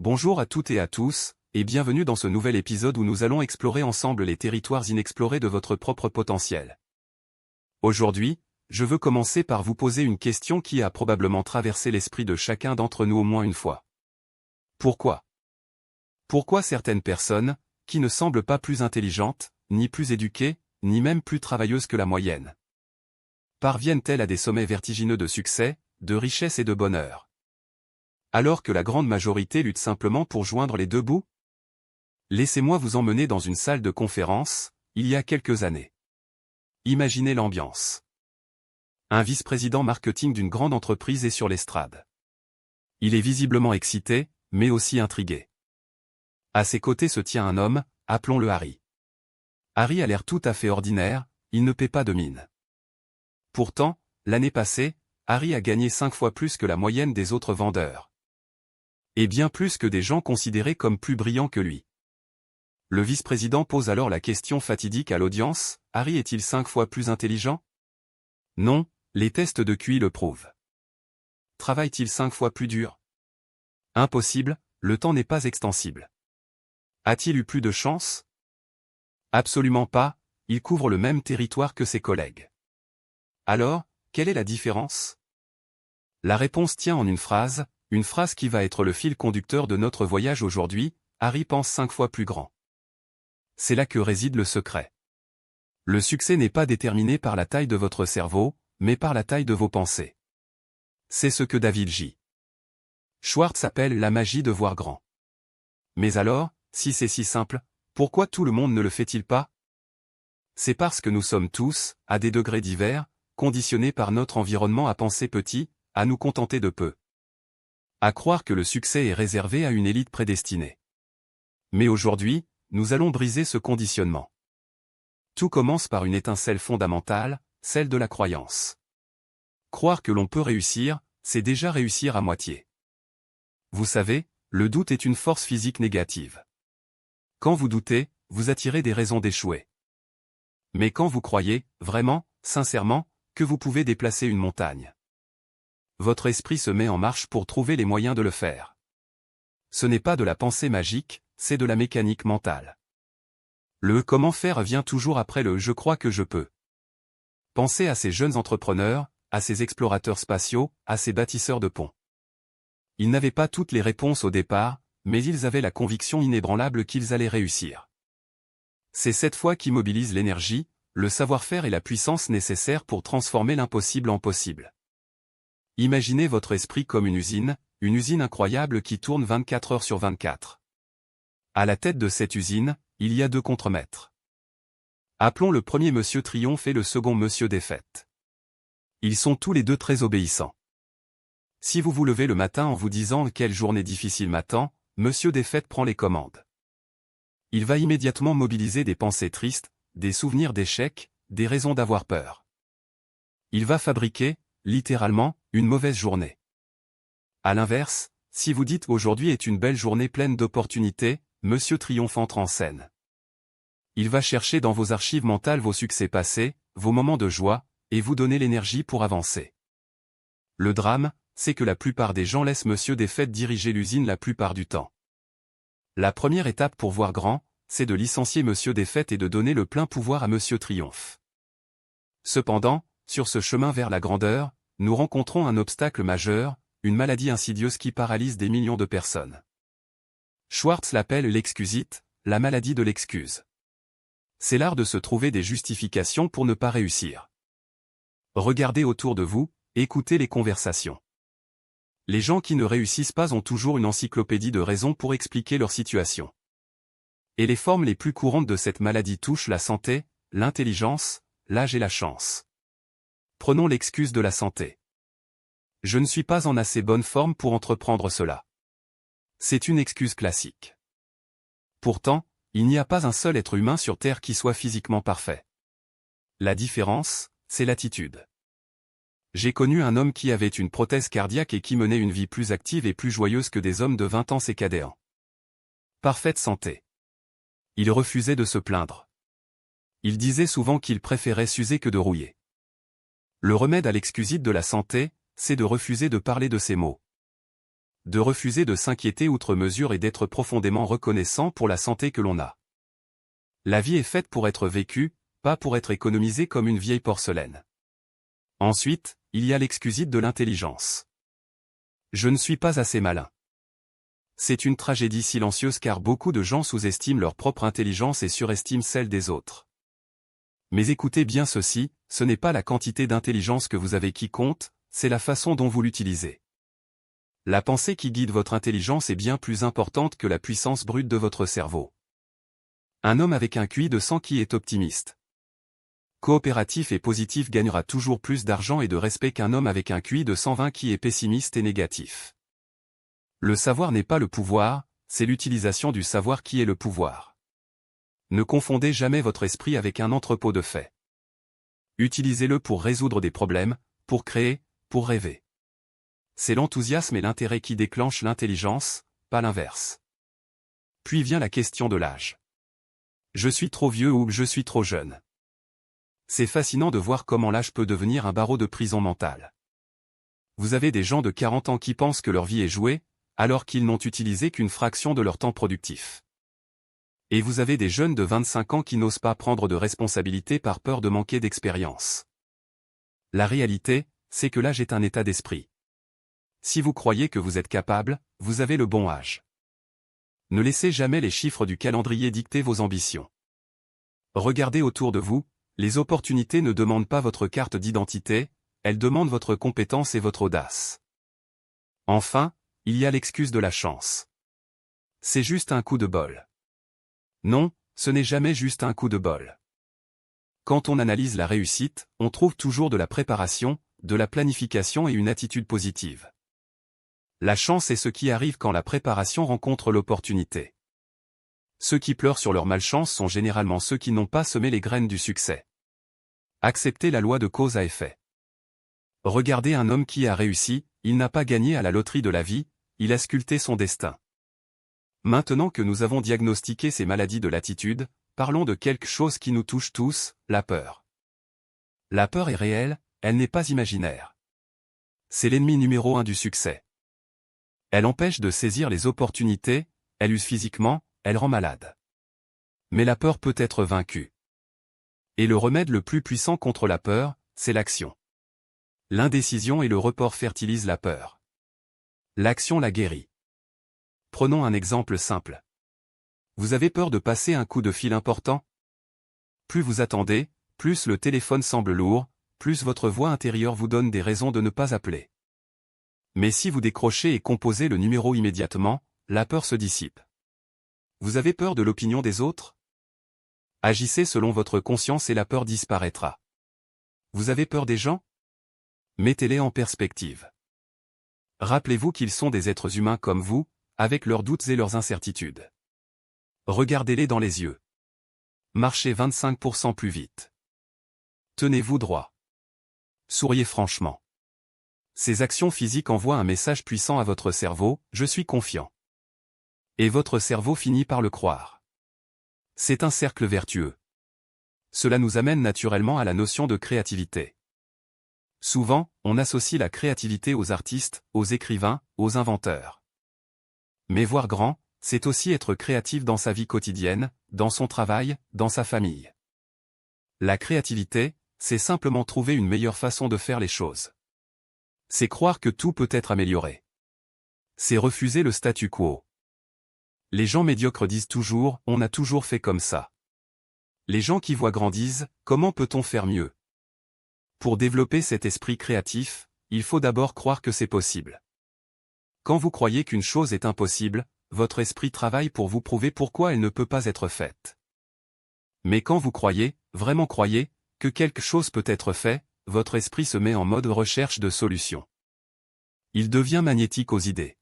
Bonjour à toutes et à tous, et bienvenue dans ce nouvel épisode où nous allons explorer ensemble les territoires inexplorés de votre propre potentiel. Aujourd'hui, je veux commencer par vous poser une question qui a probablement traversé l'esprit de chacun d'entre nous au moins une fois. Pourquoi? Pourquoi certaines personnes, qui ne semblent pas plus intelligentes, ni plus éduquées, ni même plus travailleuses que la moyenne, parviennent-elles à des sommets vertigineux de succès, de richesse et de bonheur, alors que la grande majorité lutte simplement pour joindre les deux bouts? Laissez-moi vous emmener dans une salle de conférence, il y a quelques années. Imaginez l'ambiance. Un vice-président marketing d'une grande entreprise est sur l'estrade. Il est visiblement excité, mais aussi intrigué. À ses côtés se tient un homme, appelons-le Harry. Harry a l'air tout à fait ordinaire, il ne paie pas de mine. Pourtant, l'année passée, Harry a gagné 5 fois plus que la moyenne des autres vendeurs. Et bien plus que des gens considérés comme plus brillants que lui. Le vice-président pose alors la question fatidique à l'audience, Harry est-il 5 fois plus intelligent? Non, les tests de QI le prouvent. Travaille-t-il 5 fois plus dur? Impossible, le temps n'est pas extensible. A-t-il eu plus de chance? Absolument pas, il couvre le même territoire que ses collègues. Alors, quelle est la différence? La réponse tient en une phrase qui va être le fil conducteur de notre voyage aujourd'hui, Harry pense 5 fois plus grand. C'est là que réside le secret. Le succès n'est pas déterminé par la taille de votre cerveau, mais par la taille de vos pensées. C'est ce que David J. Schwartz appelle la magie de voir grand. Mais alors, si c'est si simple, pourquoi tout le monde ne le fait-il pas? C'est parce que nous sommes tous, à des degrés divers, conditionnés par notre environnement à penser petit, à nous contenter de peu. À croire que le succès est réservé à une élite prédestinée. Mais aujourd'hui, nous allons briser ce conditionnement. Tout commence par une étincelle fondamentale, celle de la croyance. Croire que l'on peut réussir, c'est déjà réussir à moitié. Vous savez, le doute est une force physique négative. Quand vous doutez, vous attirez des raisons d'échouer. Mais quand vous croyez, vraiment, sincèrement, que vous pouvez déplacer une montagne, votre esprit se met en marche pour trouver les moyens de le faire. Ce n'est pas de la pensée magique, c'est de la mécanique mentale. Le « comment faire » vient toujours après le « je crois que je peux ». Pensez à ces jeunes entrepreneurs, à ces explorateurs spatiaux, à ces bâtisseurs de ponts. Ils n'avaient pas toutes les réponses au départ, mais ils avaient la conviction inébranlable qu'ils allaient réussir. C'est cette foi qui mobilise l'énergie, le savoir-faire et la puissance nécessaires pour transformer l'impossible en possible. Imaginez votre esprit comme une usine incroyable qui tourne 24 heures sur 24. À la tête de cette usine, il y a 2 contremaîtres. Appelons le premier Monsieur Triomphe et le second Monsieur Défaite. Ils sont tous les deux très obéissants. Si vous vous levez le matin en vous disant « quelle journée difficile m'attend », Monsieur Défaite prend les commandes. Il va immédiatement mobiliser des pensées tristes, des souvenirs d'échecs, des raisons d'avoir peur. Il va fabriquer, littéralement, une mauvaise journée. À l'inverse, si vous dites « aujourd'hui est une belle journée pleine d'opportunités », Monsieur Triomphe entre en scène. Il va chercher dans vos archives mentales vos succès passés, vos moments de joie, et vous donner l'énergie pour avancer. Le drame, c'est que la plupart des gens laissent Monsieur Défaite diriger l'usine la plupart du temps. La première étape pour voir grand, c'est de licencier Monsieur Défaite et de donner le plein pouvoir à Monsieur Triomphe. Cependant, sur ce chemin vers la grandeur, nous rencontrons un obstacle majeur, une maladie insidieuse qui paralyse des millions de personnes. Schwartz l'appelle l'excusite, la maladie de l'excuse. C'est l'art de se trouver des justifications pour ne pas réussir. Regardez autour de vous, écoutez les conversations. Les gens qui ne réussissent pas ont toujours une encyclopédie de raisons pour expliquer leur situation. Et les formes les plus courantes de cette maladie touchent la santé, l'intelligence, l'âge et la chance. Prenons l'excuse de la santé. Je ne suis pas en assez bonne forme pour entreprendre cela. C'est une excuse classique. Pourtant, il n'y a pas un seul être humain sur Terre qui soit physiquement parfait. La différence, c'est l'attitude. J'ai connu un homme qui avait une prothèse cardiaque et qui menait une vie plus active et plus joyeuse que des hommes de 20 ans ses cadets. Parfaite santé. Il refusait de se plaindre. Il disait souvent qu'il préférait s'user que de rouiller. Le remède à l'excusite de la santé, c'est de refuser de parler de ces maux. de refuser de s'inquiéter outre mesure et d'être profondément reconnaissant pour la santé que l'on a. La vie est faite pour être vécue, pas pour être économisée comme une vieille porcelaine. Ensuite, il y a l'excusite de l'intelligence. Je ne suis pas assez malin. C'est une tragédie silencieuse car beaucoup de gens sous-estiment leur propre intelligence et surestiment celle des autres. Mais écoutez bien ceci, ce n'est pas la quantité d'intelligence que vous avez qui compte, c'est la façon dont vous l'utilisez. La pensée qui guide votre intelligence est bien plus importante que la puissance brute de votre cerveau. Un homme avec un QI de 100 qui est optimiste, coopératif et positif gagnera toujours plus d'argent et de respect qu'un homme avec un QI de 120 qui est pessimiste et négatif. Le savoir n'est pas le pouvoir, c'est l'utilisation du savoir qui est le pouvoir. Ne confondez jamais votre esprit avec un entrepôt de faits. Utilisez-le pour résoudre des problèmes, pour créer, pour rêver. C'est l'enthousiasme et l'intérêt qui déclenchent l'intelligence, pas l'inverse. Puis vient la question de l'âge. Je suis trop vieux ou je suis trop jeune. C'est fascinant de voir comment l'âge peut devenir un barreau de prison mentale. Vous avez des gens de 40 ans qui pensent que leur vie est jouée, alors qu'ils n'ont utilisé qu'une fraction de leur temps productif. Et vous avez des jeunes de 25 ans qui n'osent pas prendre de responsabilités par peur de manquer d'expérience. La réalité, c'est que l'âge est un état d'esprit. Si vous croyez que vous êtes capable, vous avez le bon âge. Ne laissez jamais les chiffres du calendrier dicter vos ambitions. Regardez autour de vous, les opportunités ne demandent pas votre carte d'identité, elles demandent votre compétence et votre audace. Enfin, il y a l'excuse de la chance. C'est juste un coup de bol. Non, ce n'est jamais juste un coup de bol. Quand on analyse la réussite, on trouve toujours de la préparation, de la planification et une attitude positive. La chance est ce qui arrive quand la préparation rencontre l'opportunité. Ceux qui pleurent sur leur malchance sont généralement ceux qui n'ont pas semé les graines du succès. Acceptez la loi de cause à effet. Regardez un homme qui a réussi, il n'a pas gagné à la loterie de la vie, il a sculpté son destin. Maintenant que nous avons diagnostiqué ces maladies de l'attitude, parlons de quelque chose qui nous touche tous, la peur. La peur est réelle, elle n'est pas imaginaire. C'est l'ennemi numéro 1 du succès. Elle empêche de saisir les opportunités, elle use physiquement, elle rend malade. Mais la peur peut être vaincue. Et le remède le plus puissant contre la peur, c'est l'action. L'indécision et le report fertilisent la peur. L'action la guérit. Prenons un exemple simple. Vous avez peur de passer un coup de fil important? Plus vous attendez, plus le téléphone semble lourd, plus votre voix intérieure vous donne des raisons de ne pas appeler. Mais si vous décrochez et composez le numéro immédiatement, la peur se dissipe. Vous avez peur de l'opinion des autres? Agissez selon votre conscience et la peur disparaîtra. Vous avez peur des gens? Mettez-les en perspective. Rappelez-vous qu'ils sont des êtres humains comme vous, avec leurs doutes et leurs incertitudes. Regardez-les dans les yeux. Marchez 25% plus vite. Tenez-vous droit. Souriez franchement. Ces actions physiques envoient un message puissant à votre cerveau, je suis confiant. Et votre cerveau finit par le croire. C'est un cercle vertueux. Cela nous amène naturellement à la notion de créativité. Souvent, on associe la créativité aux artistes, aux écrivains, aux inventeurs. Mais voir grand, c'est aussi être créatif dans sa vie quotidienne, dans son travail, dans sa famille. La créativité, c'est simplement trouver une meilleure façon de faire les choses. C'est croire que tout peut être amélioré. C'est refuser le statu quo. Les gens médiocres disent toujours « on a toujours fait comme ça ». Les gens qui voient grand disent « comment peut-on faire mieux ?» Pour développer cet esprit créatif, il faut d'abord croire que c'est possible. Quand vous croyez qu'une chose est impossible, votre esprit travaille pour vous prouver pourquoi elle ne peut pas être faite. Mais quand vous croyez, vraiment croyez, que quelque chose peut être fait, votre esprit se met en mode recherche de solutions. Il devient magnétique aux idées.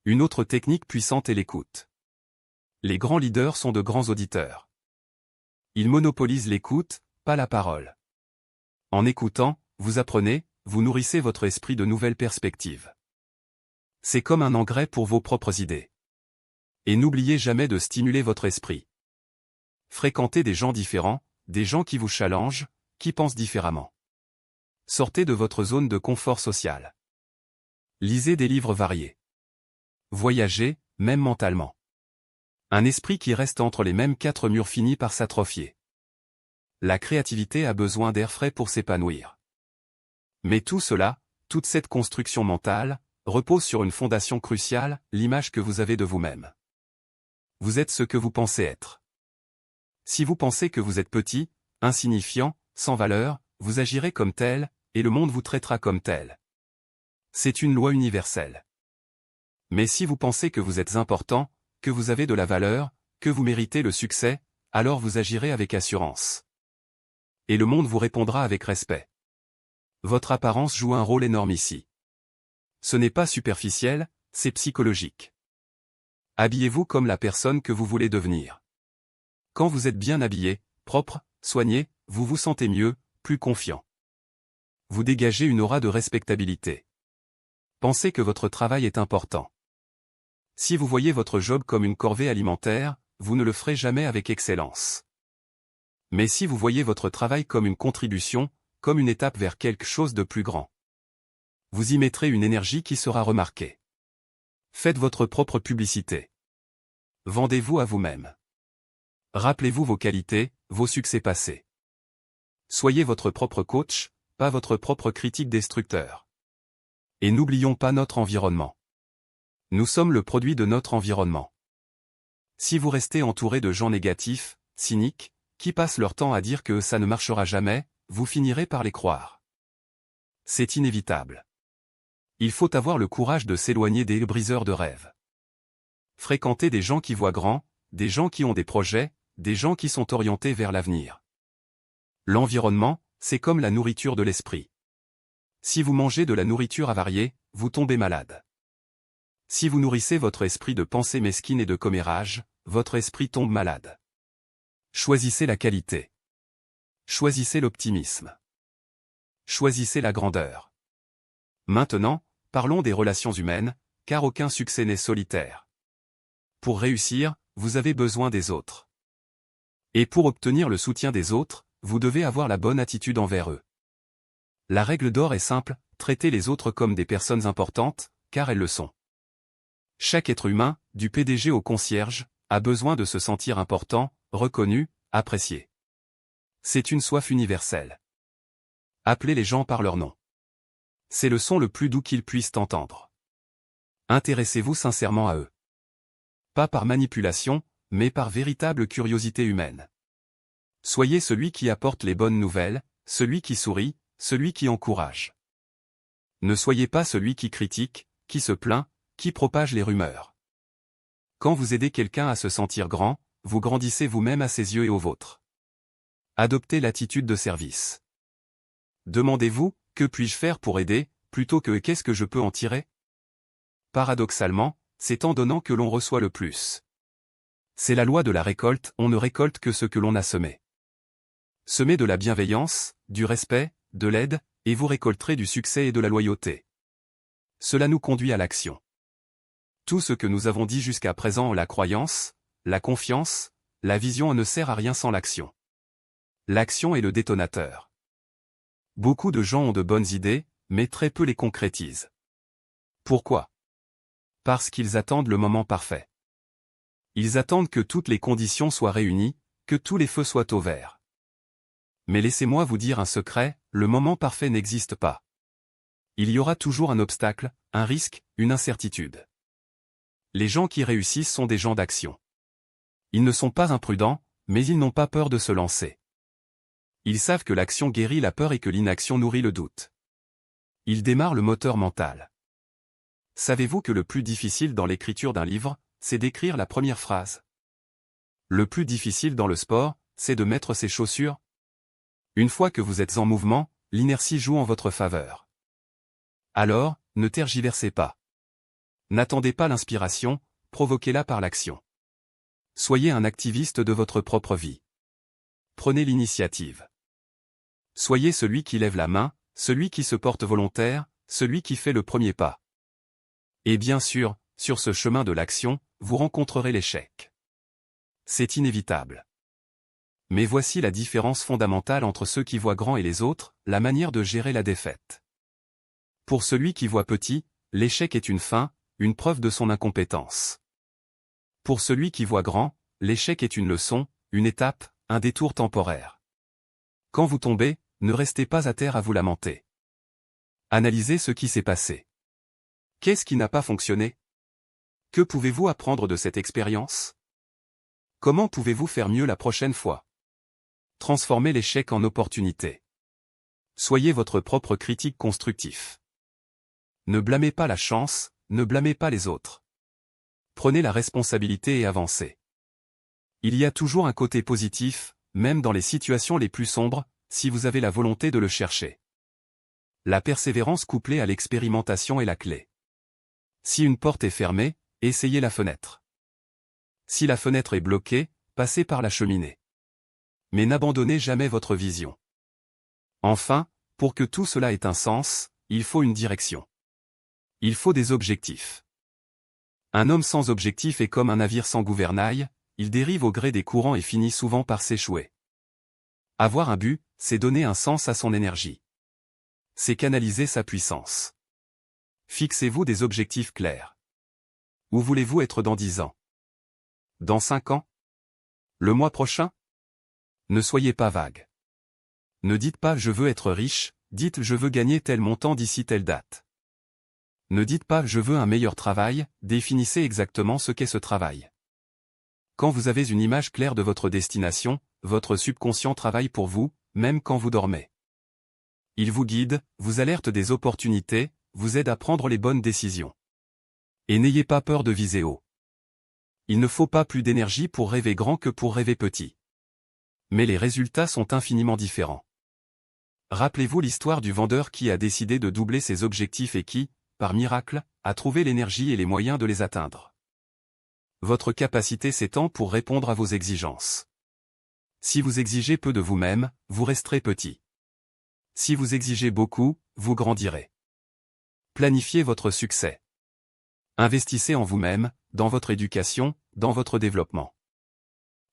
Une autre technique puissante est l'écoute. Les grands leaders sont de grands auditeurs. Ils monopolisent l'écoute, pas la parole. En écoutant, vous apprenez, vous nourrissez votre esprit de nouvelles perspectives. C'est comme un engrais pour vos propres idées. Et n'oubliez jamais de stimuler votre esprit. Fréquentez des gens différents, des gens qui vous challengent, qui pensent différemment. Sortez de votre zone de confort social. Lisez des livres variés. voyager, même mentalement. Un esprit qui reste entre les mêmes quatre murs finit par s'atrophier. La créativité a besoin d'air frais pour s'épanouir. Mais tout cela, toute cette construction mentale, repose sur une fondation cruciale, l'image que vous avez de vous-même. Vous êtes ce que vous pensez être. Si vous pensez que vous êtes petit, insignifiant, sans valeur, vous agirez comme tel, et le monde vous traitera comme tel. C'est une loi universelle. Mais si vous pensez que vous êtes important, que vous avez de la valeur, que vous méritez le succès, alors vous agirez avec assurance. Et le monde vous répondra avec respect. Votre apparence joue un rôle énorme ici. Ce n'est pas superficiel, c'est psychologique. Habillez-vous comme la personne que vous voulez devenir. Quand vous êtes bien habillé, propre, soigné, vous vous sentez mieux, plus confiant. Vous dégagez une aura de respectabilité. Pensez que votre travail est important. Si vous voyez votre job comme une corvée alimentaire, vous ne le ferez jamais avec excellence. Mais si vous voyez votre travail comme une contribution, comme une étape vers quelque chose de plus grand, vous y mettrez une énergie qui sera remarquée. Faites votre propre publicité. Vendez-vous à vous-même. Rappelez-vous vos qualités, vos succès passés. Soyez votre propre coach, pas votre propre critique destructeur. Et n'oublions pas notre environnement. Nous sommes le produit de notre environnement. Si vous restez entouré de gens négatifs, cyniques, qui passent leur temps à dire que ça ne marchera jamais, vous finirez par les croire. C'est inévitable. Il faut avoir le courage de s'éloigner des briseurs de rêves. Fréquentez des gens qui voient grand, des gens qui ont des projets, des gens qui sont orientés vers l'avenir. L'environnement, c'est comme la nourriture de l'esprit. Si vous mangez de la nourriture avariée, vous tombez malade. Si vous nourrissez votre esprit de pensées mesquines et de commérages, votre esprit tombe malade. Choisissez la qualité. Choisissez l'optimisme. Choisissez la grandeur. Maintenant, parlons des relations humaines, car aucun succès n'est solitaire. Pour réussir, vous avez besoin des autres. Et pour obtenir le soutien des autres, vous devez avoir la bonne attitude envers eux. La règle d'or est simple, traitez les autres comme des personnes importantes, car elles le sont. Chaque être humain, du PDG au concierge, a besoin de se sentir important, reconnu, apprécié. C'est une soif universelle. Appelez les gens par leur nom. C'est le son le plus doux qu'ils puissent entendre. Intéressez-vous sincèrement à eux. Pas par manipulation, mais par véritable curiosité humaine. Soyez celui qui apporte les bonnes nouvelles, celui qui sourit, celui qui encourage. Ne soyez pas celui qui critique, qui se plaint, qui propage les rumeurs. Quand vous aidez quelqu'un à se sentir grand, vous grandissez vous-même à ses yeux et aux vôtres. Adoptez l'attitude de service. Demandez-vous, que puis-je faire pour aider, plutôt que qu'est-ce que je peux en tirer? Paradoxalement, c'est en donnant que l'on reçoit le plus. C'est la loi de la récolte, on ne récolte que ce que l'on a semé. Semez de la bienveillance, du respect, de l'aide, et vous récolterez du succès et de la loyauté. Cela nous conduit à l'action. Tout ce que nous avons dit jusqu'à présent, la croyance, la confiance, la vision ne sert à rien sans l'action. L'action est le détonateur. Beaucoup de gens ont de bonnes idées, mais très peu les concrétisent. Pourquoi? Parce qu'ils attendent le moment parfait. Ils attendent que toutes les conditions soient réunies, que tous les feux soient au vert. Mais laissez-moi vous dire un secret, le moment parfait n'existe pas. Il y aura toujours un obstacle, un risque, une incertitude. Les gens qui réussissent sont des gens d'action. Ils ne sont pas imprudents, mais ils n'ont pas peur de se lancer. Ils savent que l'action guérit la peur et que l'inaction nourrit le doute. Ils démarrent le moteur mental. Savez-vous que le plus difficile dans l'écriture d'un livre, c'est d'écrire la première phrase? Le plus difficile dans le sport, c'est de mettre ses chaussures. Une fois que vous êtes en mouvement, l'inertie joue en votre faveur. Alors, ne tergiversez pas. N'attendez pas l'inspiration, provoquez-la par l'action. Soyez un activiste de votre propre vie. Prenez l'initiative. Soyez celui qui lève la main, celui qui se porte volontaire, celui qui fait le premier pas. Et bien sûr, sur ce chemin de l'action, vous rencontrerez l'échec. C'est inévitable. Mais voici la différence fondamentale entre ceux qui voient grand et les autres, la manière de gérer la défaite. Pour celui qui voit petit, l'échec est une fin, une preuve de son incompétence. Pour celui qui voit grand, l'échec est une leçon, une étape, un détour temporaire. Quand vous tombez, ne restez pas à terre à vous lamenter. Analysez ce qui s'est passé. Qu'est-ce qui n'a pas fonctionné? Que pouvez-vous apprendre de cette expérience? Comment pouvez-vous faire mieux la prochaine fois? Transformez l'échec en opportunité. Soyez votre propre critique constructif. Ne blâmez pas la chance, ne blâmez pas les autres. Prenez la responsabilité et avancez. Il y a toujours un côté positif, même dans les situations les plus sombres, si vous avez la volonté de le chercher. La persévérance couplée à l'expérimentation est la clé. Si une porte est fermée, essayez la fenêtre. Si la fenêtre est bloquée, passez par la cheminée. Mais n'abandonnez jamais votre vision. Enfin, pour que tout cela ait un sens, il faut une direction. Il faut des objectifs. Un homme sans objectif est comme un navire sans gouvernail, il dérive au gré des courants et finit souvent par s'échouer. Avoir un but, c'est donner un sens à son énergie. C'est canaliser sa puissance. Fixez-vous des objectifs clairs. Où voulez-vous être dans 10 ans? Dans 5 ans? Le mois prochain? Ne soyez pas vague. Ne dites pas « je veux être riche », dites « je veux gagner tel montant d'ici telle date ». Ne dites pas « je veux un meilleur travail », définissez exactement ce qu'est ce travail. Quand vous avez une image claire de votre destination, votre subconscient travaille pour vous, même quand vous dormez. Il vous guide, vous alerte des opportunités, vous aide à prendre les bonnes décisions. Et n'ayez pas peur de viser haut. Il ne faut pas plus d'énergie pour rêver grand que pour rêver petit. Mais les résultats sont infiniment différents. Rappelez-vous l'histoire du vendeur qui a décidé de doubler ses objectifs et qui, par miracle, a trouvé l'énergie et les moyens de les atteindre. Votre capacité s'étend pour répondre à vos exigences. Si vous exigez peu de vous-même, vous resterez petit. Si vous exigez beaucoup, vous grandirez. Planifiez votre succès. Investissez en vous-même, dans votre éducation, dans votre développement.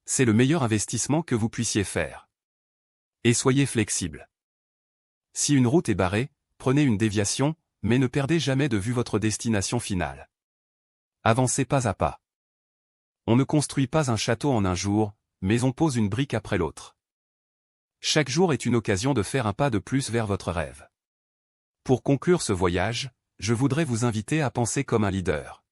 C'est le meilleur investissement que vous puissiez faire. Et soyez flexible. Si une route est barrée, prenez une déviation, mais ne perdez jamais de vue votre destination finale. Avancez pas à pas. On ne construit pas un château en un jour, mais on pose une brique après l'autre. Chaque jour est une occasion de faire un pas de plus vers votre rêve. Pour conclure ce voyage, je voudrais vous inviter à penser comme un leader.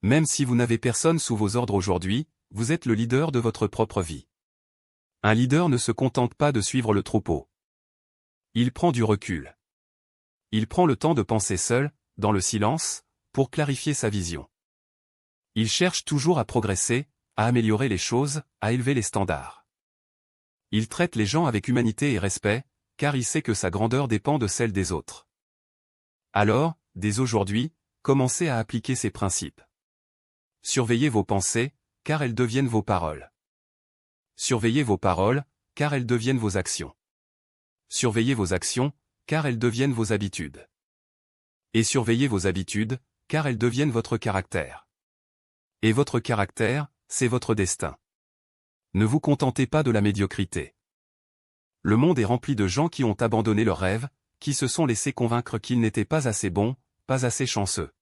Même si vous n'avez personne sous vos ordres aujourd'hui, vous êtes le leader de votre propre vie. Un leader ne se contente pas de suivre le troupeau. Il prend du recul. Il prend le temps de penser seul, dans le silence, pour clarifier sa vision. Il cherche toujours à progresser, à améliorer les choses, à élever les standards. Il traite les gens avec humanité et respect, car il sait que sa grandeur dépend de celle des autres. Alors, dès aujourd'hui, commencez à appliquer ces principes. Surveillez vos pensées, car elles deviennent vos paroles. Surveillez vos paroles, car elles deviennent vos actions. Surveillez vos actions, car elles deviennent vos habitudes. Et surveillez vos habitudes, car elles deviennent votre caractère. Et votre caractère, c'est votre destin. Ne vous contentez pas de la médiocrité. Le monde est rempli de gens qui ont abandonné leurs rêves, qui se sont laissés convaincre qu'ils n'étaient pas assez bons, pas assez chanceux.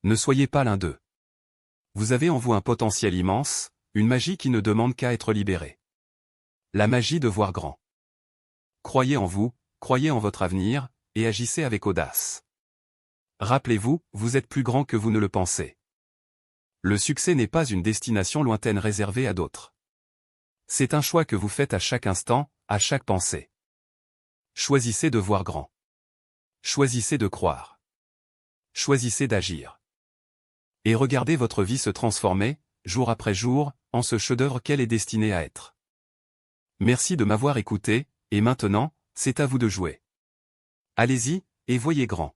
Ne soyez pas l'un d'eux. Vous avez en vous un potentiel immense, une magie qui ne demande qu'à être libérée. La magie de voir grand. Croyez en vous, croyez en votre avenir, et agissez avec audace. Rappelez-vous, vous êtes plus grand que vous ne le pensez. Le succès n'est pas une destination lointaine réservée à d'autres. C'est un choix que vous faites à chaque instant, à chaque pensée. Choisissez de voir grand. Choisissez de croire. Choisissez d'agir. Et regardez votre vie se transformer, jour après jour, en ce chef-d'œuvre qu'elle est destinée à être. Merci de m'avoir écouté, et maintenant, c'est à vous de jouer. Allez-y, et voyez grand.